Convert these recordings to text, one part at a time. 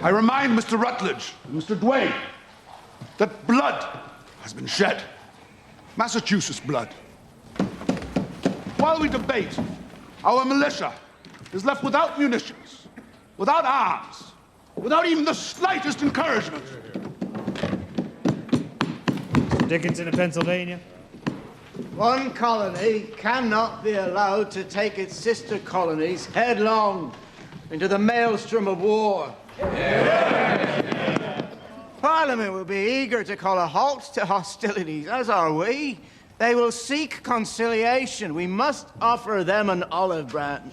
I remind Mr. Rutledge and Mr. Duane that blood has been shed. Massachusetts blood. While we debate, our militia is left without munitions, without arms, without even the slightest encouragement. Dickinson of Pennsylvania. One colony cannot be allowed to take its sister colonies headlong into the maelstrom of war. Parliament will be eager to call a halt to hostilities, as are we. They will seek conciliation. We must offer them an olive branch.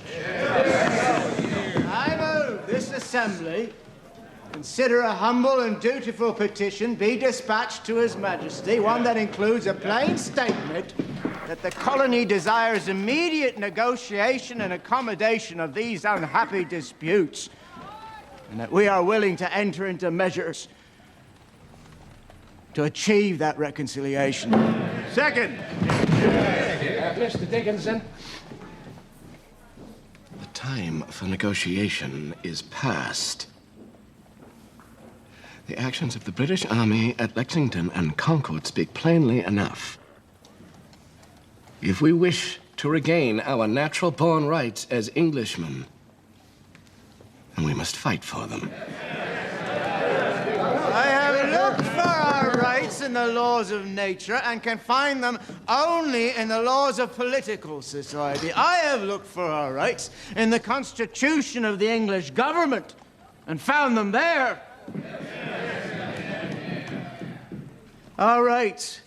I move this assembly consider a humble and dutiful petition be dispatched to His Majesty, one that includes a plain statement that the colony desires immediate negotiation and accommodation of these unhappy disputes, and that we are willing to enter into measures to achieve that reconciliation. Second. Mr. Dickinson. The time for negotiation is past. The actions of the British Army at Lexington and Concord speak plainly enough. If we wish to regain our natural-born rights as Englishmen, then we must fight for them. I have looked for our rights in the laws of nature and can find them only in the laws of political society. I have looked for our rights in the Constitution of the English government and found them there. Our rights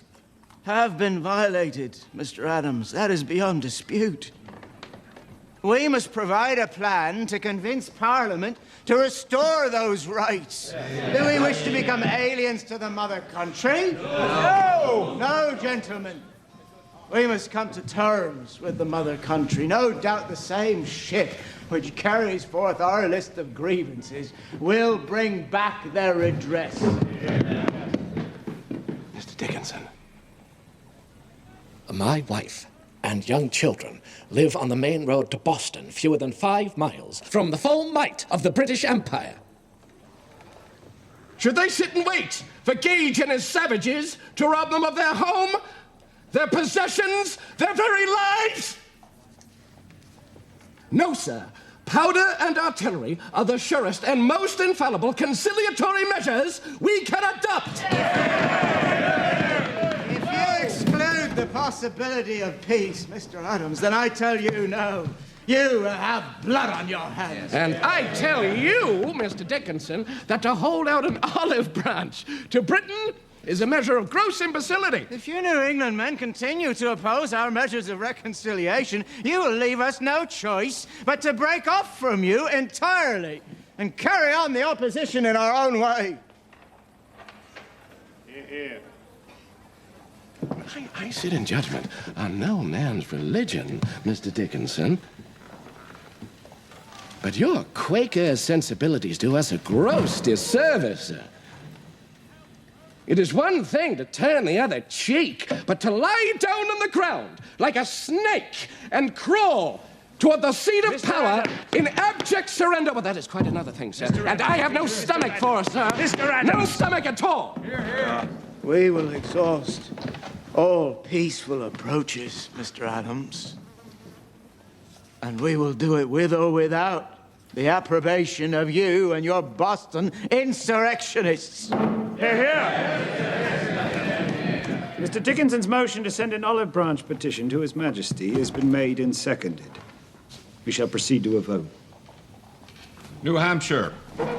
have been violated, Mr. Adams. That is beyond dispute. We must provide a plan to convince Parliament to restore those rights. Do we wish to become aliens to the mother country? No! No, gentlemen. We must come to terms with the mother country. No doubt the same ship which carries forth our list of grievances will bring back their redress. Mr. Dickinson. My wife and young children live on the main road to Boston, fewer than 5 miles from the full might of the British Empire. Should they sit and wait for Gage and his savages to rob them of their home, their possessions, their very lives? No, sir. Powder and artillery are the surest and most infallible conciliatory measures we can adopt. If you exclude the possibility of peace, Mr. Adams, then I tell you no. You have blood on your hands. And I tell you, Mr. Dickinson, that to hold out an olive branch to Britain is a measure of gross imbecility. If you New England men continue to oppose our measures of reconciliation, you will leave us no choice but to break off from you entirely and carry on the opposition in our own way. Here. I sit in judgment on no man's religion, Mr. Dickinson. But your Quaker sensibilities do us a gross disservice, sir. It is one thing to turn the other cheek, but to lie down on the ground like a snake and crawl toward the seat of power in abject surrender. Well, that is quite another thing, sir. And I have no stomach for it, sir. No stomach at all. We will exhaust all peaceful approaches, Mr. Adams. And we will do it with or without the approbation of you and your Boston insurrectionists. Hear, hear. Mr. Dickinson's motion to send an olive branch petition to His Majesty has been made and seconded. We shall proceed to a vote. New Hampshire.